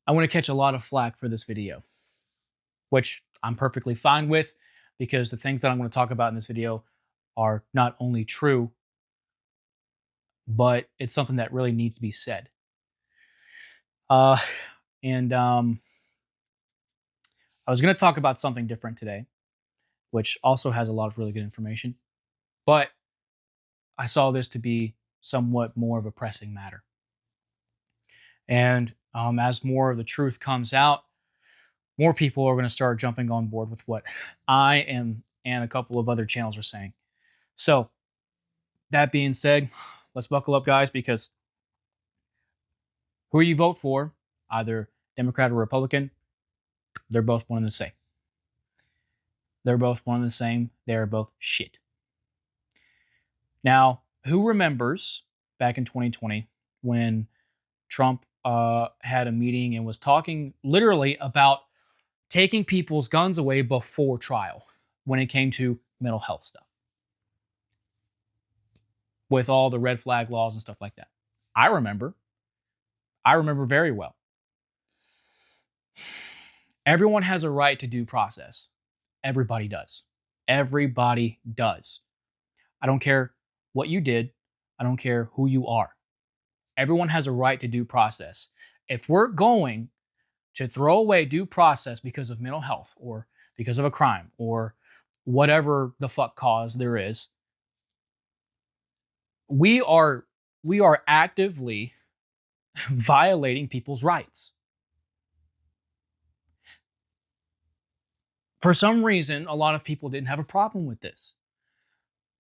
I want to catch a lot of flack for this video, which I'm perfectly fine with because the things that I'm going to talk about in this video are not only true, but it's something that really needs to be said. Uh, and I was going to talk about something different today, which also has a lot of really good information, but I saw this to be somewhat more of a pressing matter. And as more of the truth comes out, more people are going to start jumping on board with what I am and a couple of other channels are saying. So, that being said, let's buckle up, guys, because who you vote for, either Democrat or Republican, they're both one and the same. They're both one and the same. They're both shit. Now, who remembers back in 2020 when Trump had a meeting and was talking literally about taking people's guns away before trial when it came to mental health stuff, with all the red flag laws and stuff like that? I remember very well. Everyone has a right to due process. Everybody does. Everybody does. I don't care what you did. I don't care who you are. Everyone has a right to due process. If we're going to throw away due process because of mental health or because of a crime or whatever the fuck cause there is, we are actively violating people's rights. For some reason, a lot of people didn't have a problem with this.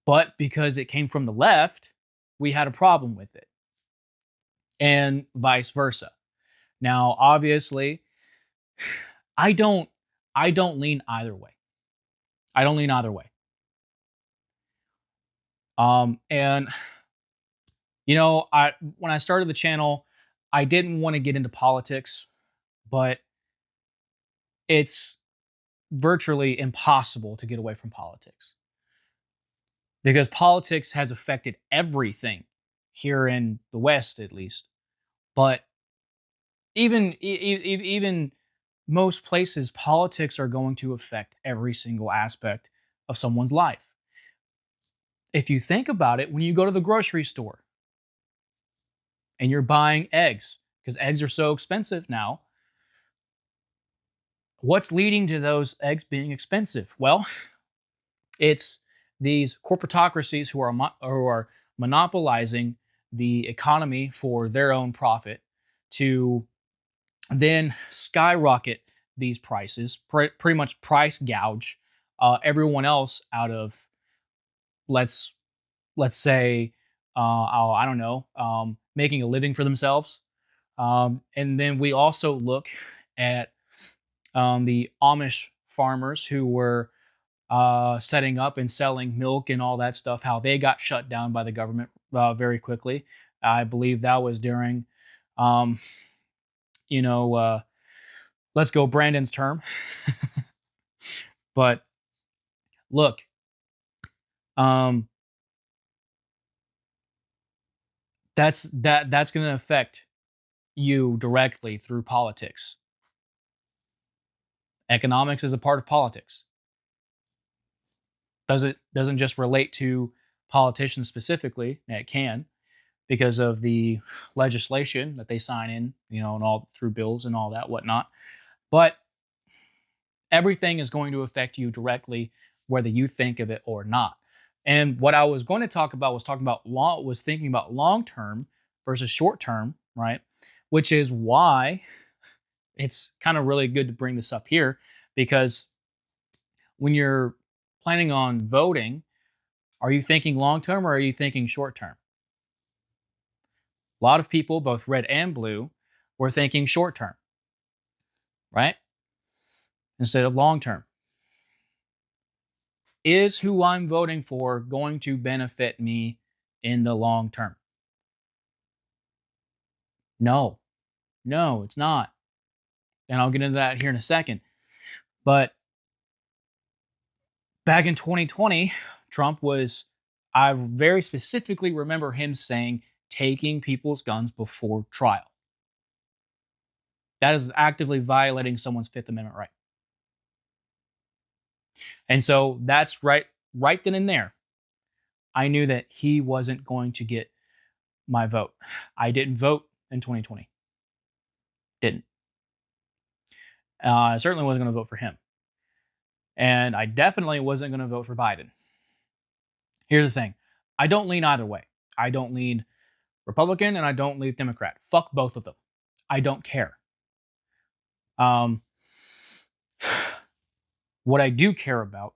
But because it came from the left, we had a problem with it. And vice versa. Now, obviously, I don't lean either way. I don't lean either way. And when I started the channel, I didn't want to get into politics, but it's virtually impossible to get away from politics because politics has affected everything here in the West, at least. But even most places, politics are going to affect every single aspect of someone's life. If you think about it, when you go to the grocery store and you're buying eggs, because eggs are so expensive now, what's leading to those eggs being expensive? Well, it's these corporatocracies who are monopolizing the economy for their own profit to then skyrocket these prices, pretty much price gouge everyone else out of, let's say, I don't know, making a living for themselves. And then we also look at the Amish farmers who were setting up and selling milk and all that stuff, how they got shut down by the government very quickly. I believe that was during, um, let's go Brandon's term. But look, um, that's going to affect you directly through politics. Economics is a part of politics. Doesn't just relate to politicians specifically. It can, because of the legislation that they sign in, and all through bills and all that whatnot. But everything is going to affect you directly, whether you think of it or not. And what I was going to talk about was thinking about long term versus short term, right? Which is why it's kind of really good to bring this up here, because when you're planning on voting, are you thinking long term or are you thinking short term? A lot of people, both red and blue, were thinking short term, right? Instead of long term. Is who I'm voting for going to benefit me in the long term? No, it's not. And I'll get into that here in a second. But back in 2020, Trump was, I very specifically remember him saying, taking people's guns before trial. That is actively violating someone's Fifth Amendment right. And so that's right then and there. I knew that he wasn't going to get my vote. I didn't vote in 2020. Didn't. I certainly wasn't going to vote for him. And I definitely wasn't going to vote for Biden. Here's the thing. I don't lean either way. I don't lean Republican and I don't lean Democrat. Fuck both of them. I don't care. What I do care about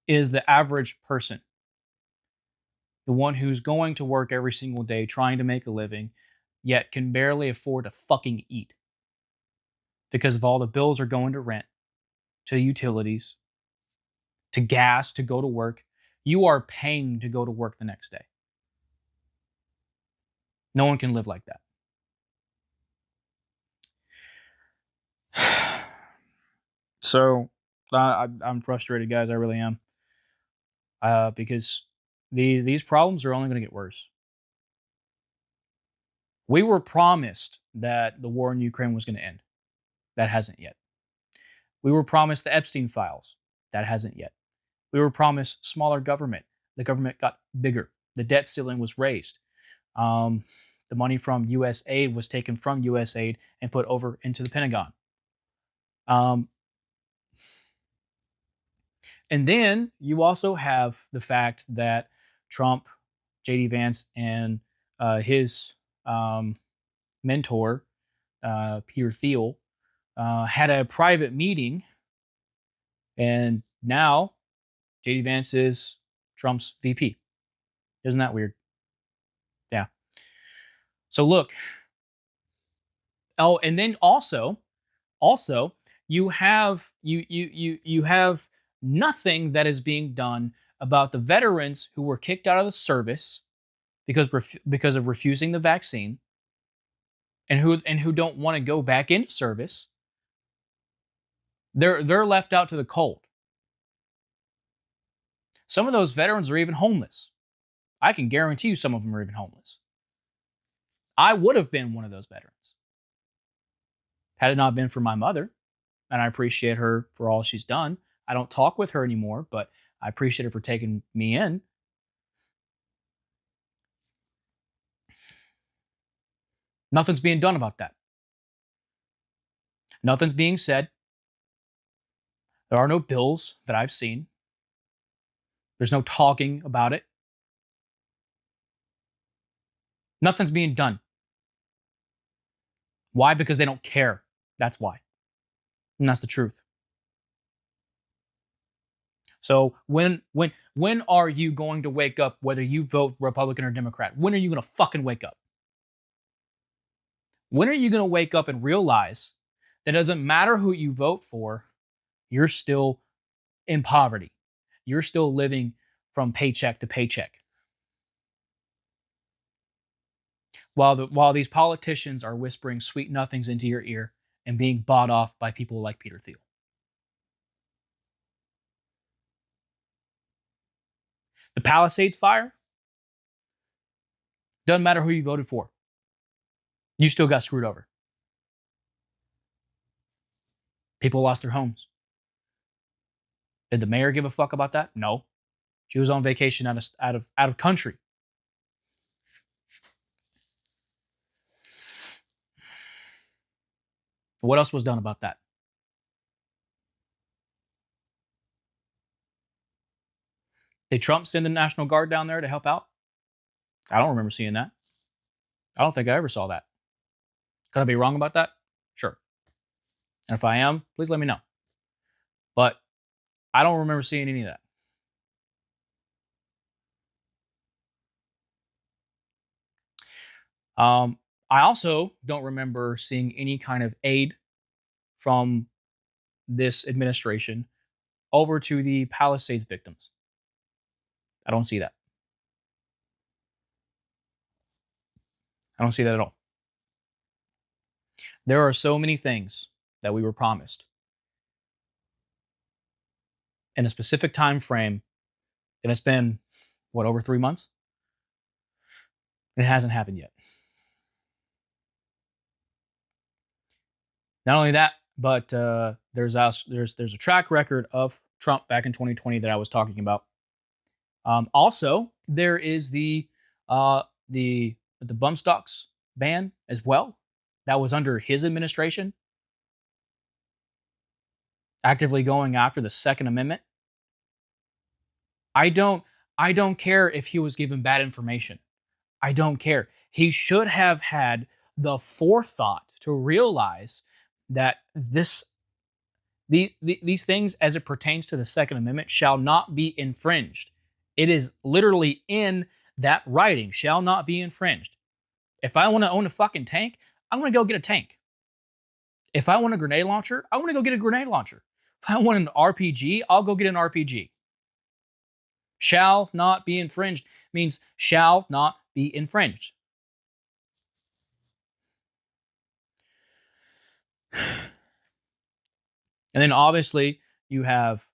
is the average person, the one who's going to work every single day trying to make a living, yet can barely afford to fucking eat because of all the bills are going to rent, to utilities, to gas, to go to work. You are paying to go to work the next day. No one can live like that. So I'm frustrated, guys. I really am. Because these problems are only going to get worse. We were promised that the war in Ukraine was going to end. That hasn't yet. We were promised the Epstein files. That hasn't yet. We were promised smaller government. The government got bigger. The debt ceiling was raised. The money from U.S. aid was taken from U.S. aid and put over into the Pentagon. And then you also have the fact that Trump, J.D. Vance, and his mentor, Peter Thiel, had a private meeting. And now J.D. Vance is Trump's VP. Isn't that weird? Yeah. So look. Oh, and then also you have you have nothing that is being done about the veterans who were kicked out of the service because of refusing the vaccine and who don't want to go back into service. They're left out to the cold. Some of those veterans are even homeless. I can guarantee you some of them are even homeless. I would have been one of those veterans had it not been for my mother, and I appreciate her for all she's done. I don't talk with her anymore, but I appreciate her for taking me in. Nothing's being done about that. Nothing's being said. There are no bills that I've seen. There's no talking about it. Nothing's being done. Why? Because they don't care. That's why. And that's the truth. So when are you going to wake up, whether you vote Republican or Democrat? When are you going to fucking wake up? When are you going to wake up and realize that it doesn't matter who you vote for, you're still in poverty. You're still living from paycheck to paycheck. While these politicians are whispering sweet nothings into your ear and being bought off by people like Peter Thiel. The Palisades fire, doesn't matter who you voted for. You still got screwed over. People lost their homes. Did the mayor give a fuck about that? No. She was on vacation out of country. What else was done about that? Did Trump send the National Guard down there to help out? I don't remember seeing that. I don't think I ever saw that. Could I be wrong about that? Sure. And if I am, please let me know. But I don't remember seeing any of that. I also don't remember seeing any kind of aid from this administration over to the Palisades victims. I don't see that. I don't see that at all. There are so many things that we were promised in a specific time frame, and it's been over 3 months, and it hasn't happened yet. Not only that, but there's a track record of Trump back in 2020 that I was talking about. Also, there is the bump stocks ban as well. That was under his administration, actively going after the Second Amendment. I don't I don't care if he was given bad information. I don't care. He should have had the forethought to realize that these things, as it pertains to the Second Amendment, shall not be infringed. It is literally in that writing, shall not be infringed. If I want to own a fucking tank, I'm going to go get a tank. If I want a grenade launcher, I want to go get a grenade launcher. If I want an RPG, I'll go get an RPG. Shall not be infringed means shall not be infringed. And then obviously you have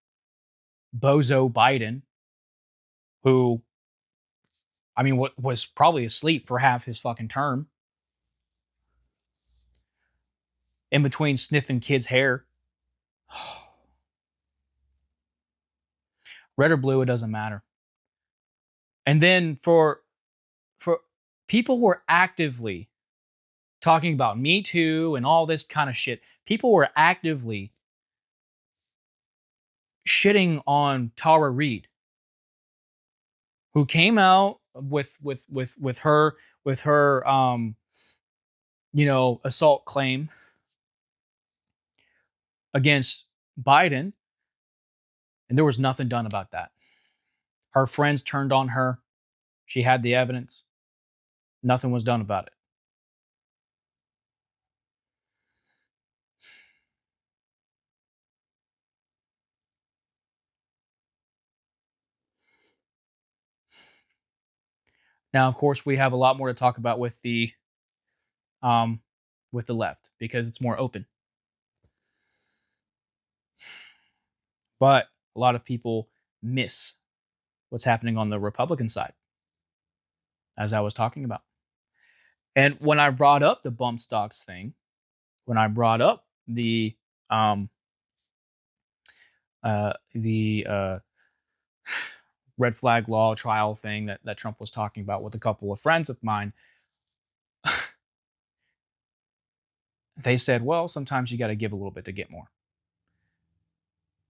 Bozo Biden, who, I mean, was probably asleep for half his fucking term, in between sniffing kids' hair. Red or blue, it doesn't matter. And then for people who are actively talking about Me Too and all this kind of shit, people were actively shitting on Tara Reid, who came out with her assault claim against Biden, and there was nothing done about that. Her friends turned on her. She had the evidence. Nothing was done about it. Now, of course, we have a lot more to talk about with the left because it's more open. But a lot of people miss what's happening on the Republican side, as I was talking about. And when I brought up the bump stocks thing, when I brought up the red flag law trial thing that Trump was talking about with a couple of friends of mine, they said, well, sometimes you got to give a little bit to get more.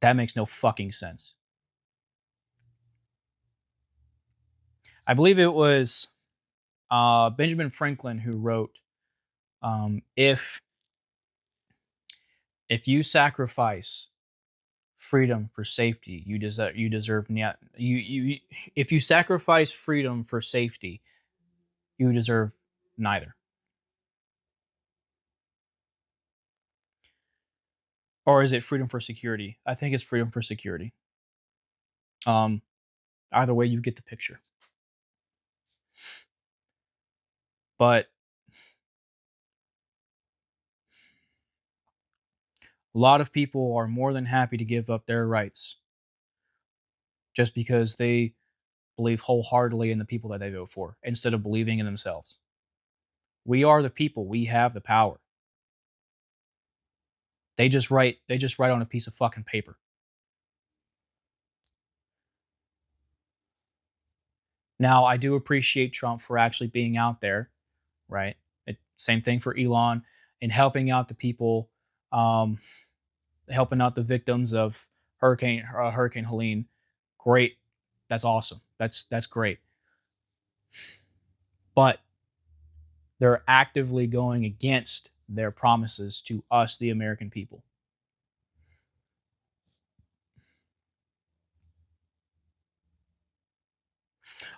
That makes no fucking sense. I believe it was Benjamin Franklin who wrote, if you sacrifice freedom for safety, you deserve if you sacrifice freedom for safety, you deserve neither. Or is it freedom for security? I think it's freedom for security. Either way, you get the picture. But a lot of people are more than happy to give up their rights just because they believe wholeheartedly in the people that they vote for instead of believing in themselves. We are the people. We have the power. They just write on a piece of fucking paper. Now, I do appreciate Trump for actually being out there, right? Same thing for Elon, and helping out the people, helping out the victims of Hurricane Helene. Great, that's awesome. That's great. But they're actively going against their promises to us, the American people.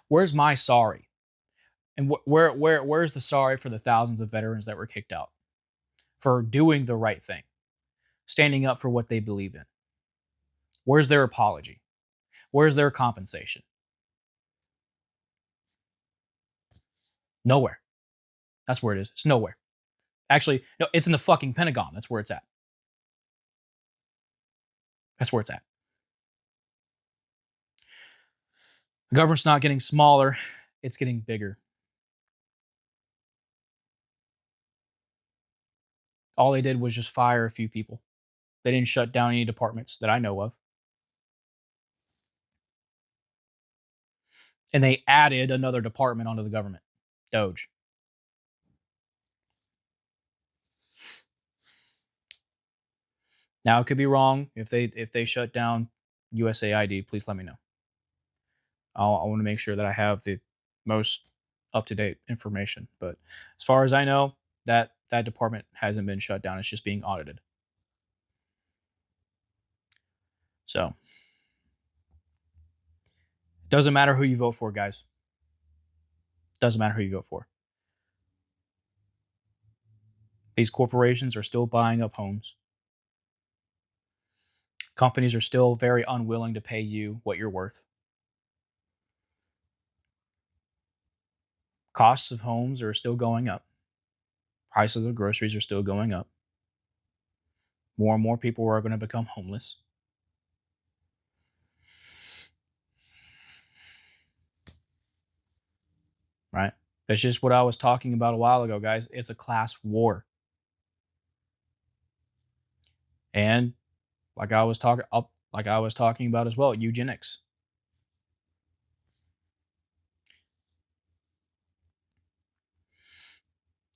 Where's my sorry? And where's the sorry for the thousands of veterans that were kicked out for doing the right thing, standing up for what they believe in? Where's their apology? Where's their compensation? Nowhere. That's where it is. It's nowhere. Actually, no, it's in the fucking Pentagon. That's where it's at. That's where it's at. The government's not getting smaller, it's getting bigger. All they did was just fire a few people. They didn't shut down any departments that I know of. And they added another department onto the government, Doge. Now it could be wrong. If they shut down USAID, please let me know. I want to make sure that I have the most up to date information. But as far as I know, that department hasn't been shut down. It's just being audited. So doesn't matter who you vote for, guys. Doesn't matter who you vote for. These corporations are still buying up homes. Companies are still very unwilling to pay you what you're worth. Costs of homes are still going up. Prices of groceries are still going up. More and more people are going to become homeless. Right? That's just what I was talking about a while ago, guys. It's a class war. And like I was talking about as well, eugenics.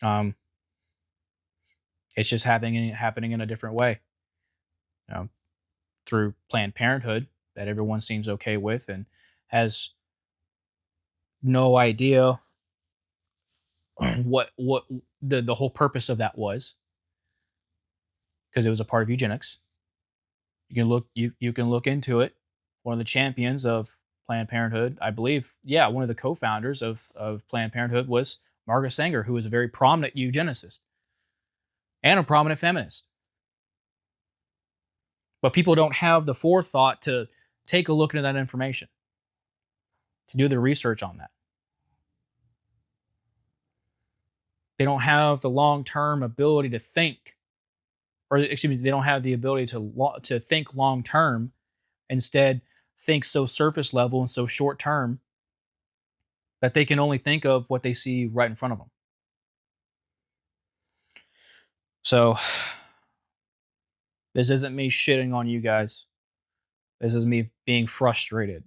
Um, it's just happening in a different way. You know, through Planned Parenthood that everyone seems okay with and has no idea what the whole purpose of that was, because it was a part of eugenics. You can look into it. One of the champions of Planned Parenthood, I believe, yeah, one of the co-founders of Planned Parenthood was Margaret Sanger, who was a very prominent eugenicist and a prominent feminist. But people don't have the forethought to take a look into that information, to do the research on that. They don't have the long-term ability to think, or excuse me, they don't have the ability to think long term. Instead, think so surface level and so short term that they can only think of what they see right in front of them. So, this isn't me shitting on you guys. This is me being frustrated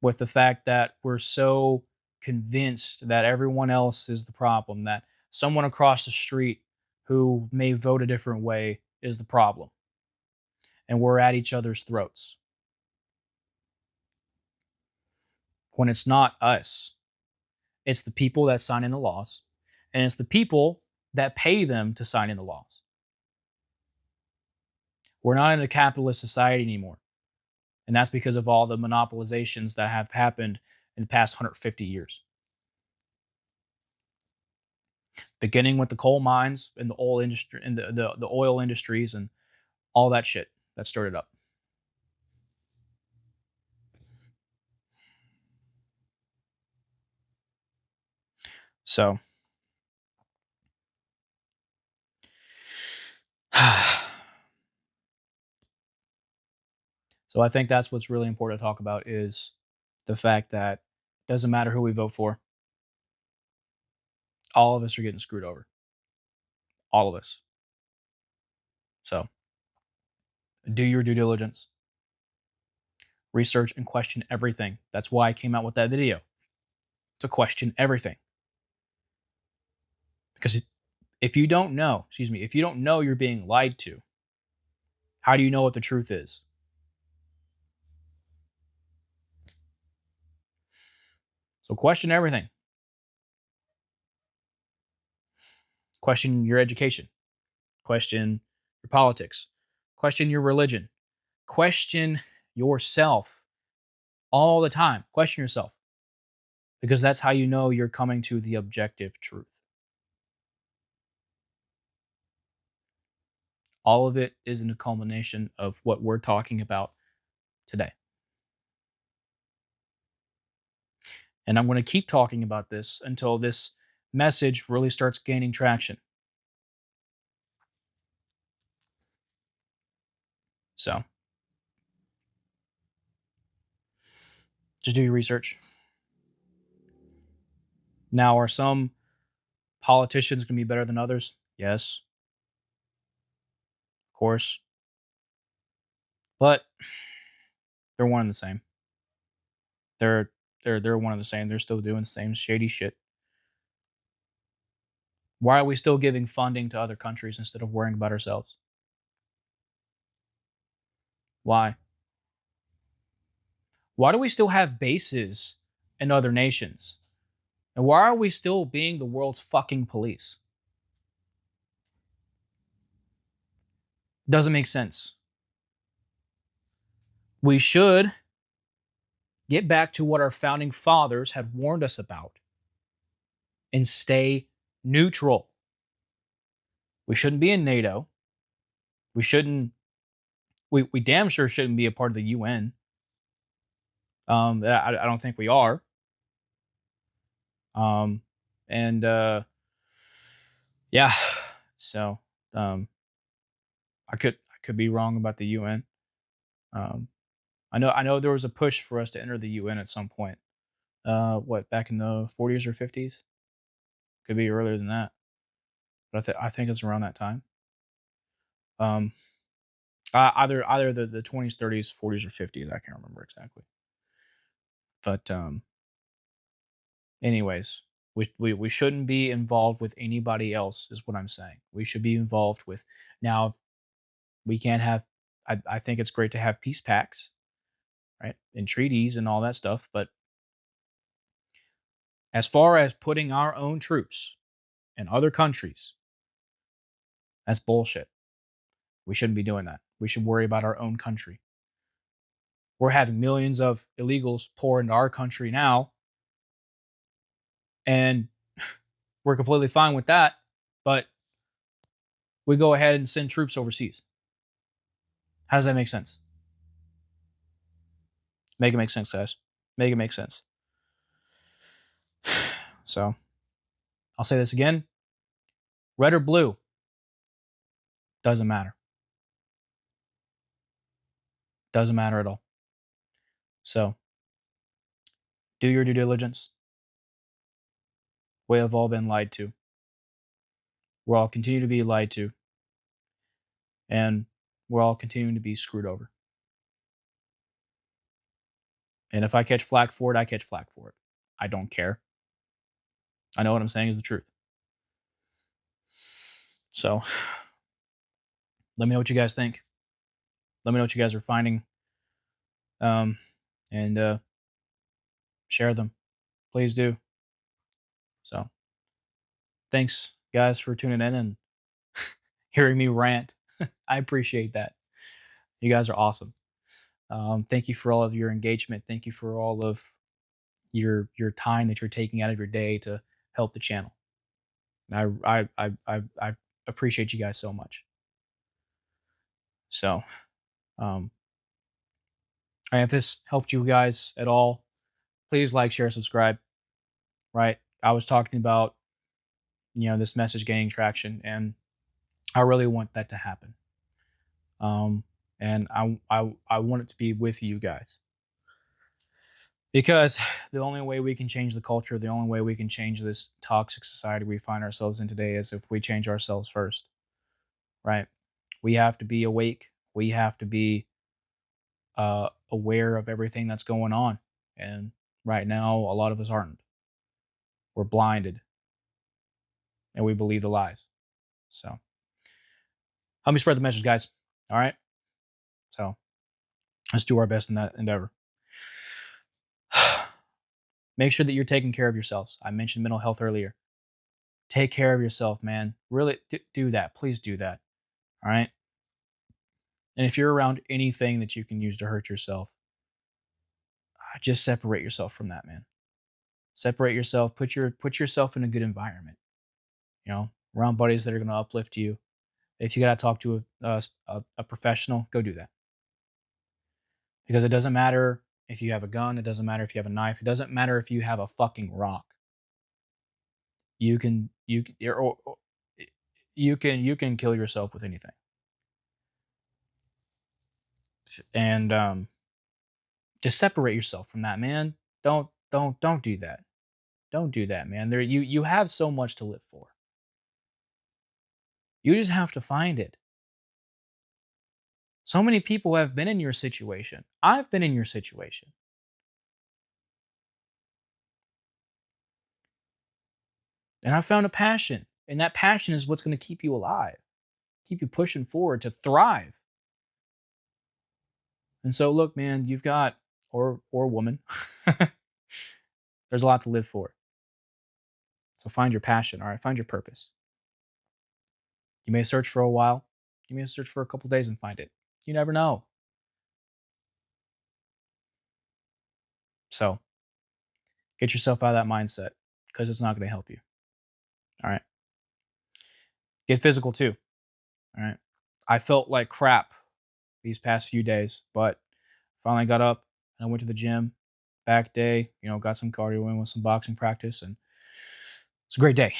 with the fact that we're so convinced that everyone else is the problem, that someone across the street who may vote a different way is the problem. And we're at each other's throats. When it's not us, it's the people that sign in the laws, and it's the people that pay them to sign in the laws. We're not in a capitalist society anymore. And that's because of all the monopolizations that have happened in the past 150 years. Beginning with the coal mines and the oil industry and the oil industries and all that shit that started up. So so I think that's what's really important to talk about is the fact that it doesn't matter who we vote for, all of us are getting screwed over. All of us. So do your due diligence. Research and question everything. That's why I came out with that video, to question everything. Because if you don't know, if you don't know you're being lied to, how do you know what the truth is? So question everything. Question your education. Question your politics. Question your religion. Question yourself all the time. Question yourself. Because that's how you know you're coming to the objective truth. All of it is in a culmination of what we're talking about today. And I'm going to keep talking about this until this message really starts gaining traction. So just do your research. Now, are some politicians going to be better than others? Yes. course. But they're one and the same. They're they're one and the same. They're still doing the same shady shit. Why are we still giving funding to other countries instead of worrying about ourselves? Why? Why do we still have bases in other nations? And why are we still being the world's fucking police? Doesn't make sense. We should get back to what our founding fathers had warned us about and stay neutral. We shouldn't be in NATO. We shouldn't, we damn sure shouldn't be a part of the UN. I don't think we are. Um, and yeah, so um, I could be wrong about the UN. Um, I know there was a push for us to enter the UN at some point. What, back in the 40s or 50s? Could be earlier than that, but I think it's around that time. Um, either the 20s, 30s, 40s, or 50s. I can't remember exactly. But anyways, we shouldn't be involved with anybody else, is what I'm saying. We should be involved with now. We can't have. I think it's great to have peace pacts, right, and treaties and all that stuff. But as far as putting our own troops in other countries, that's bullshit. We shouldn't be doing that. We should worry about our own country. We're having millions of illegals pour into our country now, and we're completely fine with that. But we go ahead and send troops overseas. How does that make sense? Make it make sense, guys. Make it make sense. So I'll say this again: red or blue doesn't matter. Doesn't matter at all. So do your due diligence. We have all been lied to. We'll all continue to be lied to. And we're all continuing to be screwed over. And if I catch flack for it, I catch flack for it. I don't care. I know what I'm saying is the truth. So let me know what you guys think. Let me know what you guys are finding. And share them. Please do. So thanks, guys, for tuning in and hearing me rant. I appreciate that. You guys are awesome. Thank you for all of your engagement. Thank you for all of your time that you're taking out of your day to help the channel. And I appreciate you guys so much. So, um, if this helped you guys at all, please like, share, subscribe. Right? I was talking about this message gaining traction, and I really want that to happen. And I want it to be with you guys, because the only way we can change the culture, the only way we can change this toxic society we find ourselves in today, is if we change ourselves first. Right? We have to be awake. We have to be aware of everything that's going on. And right now, a lot of us aren't. We're blinded and we believe the lies. So help me spread the message, guys. All right. So let's do our best in that endeavor. Make sure that you're taking care of yourselves. I mentioned mental health earlier. Take care of yourself, man. Really do that. Please do that. All right. And if you're around anything that you can use to hurt yourself, just separate yourself from that, man. Separate yourself. Put yourself in a good environment. Around buddies that are going to uplift you. If you got to talk to a professional, go do that. Because it doesn't matter if you have a gun. It doesn't matter if you have a knife. It doesn't matter if you have a fucking rock. You can kill yourself with anything. And just separate yourself from that, man. Don't do that. Don't do that, man. You have so much to live for. You just have to find it. So many people have been in your situation. I've been in your situation. And I found a passion. And that passion is what's going to keep you alive, keep you pushing forward to thrive. And so look, man, you've got or woman. There's a lot to live for. So find your passion, all right? Find your purpose. You may search for a while. You may search for a couple days and find it. You never know. So get yourself out of that mindset because it's not going to help you. All right. Get physical too. All right. I felt like crap these past few days, but finally got up and I went to the gym. Back day, got some cardio in with some boxing practice, and it's a great day.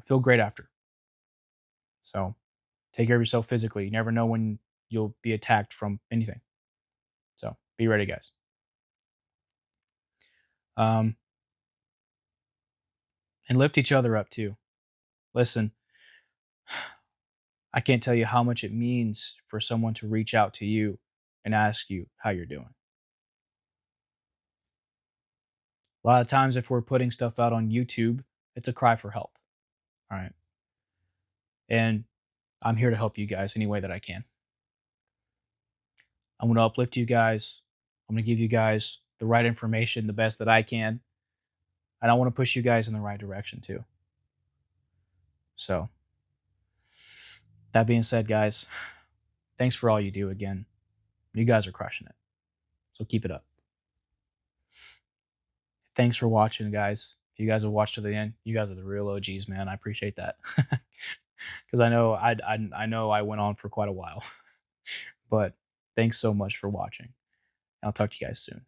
Feel great after. So take care of yourself physically. You never know when you'll be attacked from anything. So be ready, guys. Um, and lift each other up too. Listen, I can't tell you how much it means for someone to reach out to you and ask you how you're doing. A lot of times, if we're putting stuff out on YouTube, it's a cry for help. All right. And I'm here to help you guys any way that I can. I'm going to uplift you guys. I'm going to give you guys the right information the best that I can. And I want to push you guys in the right direction too. So, that being said, guys, thanks for all you do again. You guys are crushing it. So keep it up. Thanks for watching, guys. If you guys have watched to the end, you guys are the real OGs, man. I appreciate that. Because I know I went on for quite a while. But thanks so much for watching. I'll talk to you guys soon.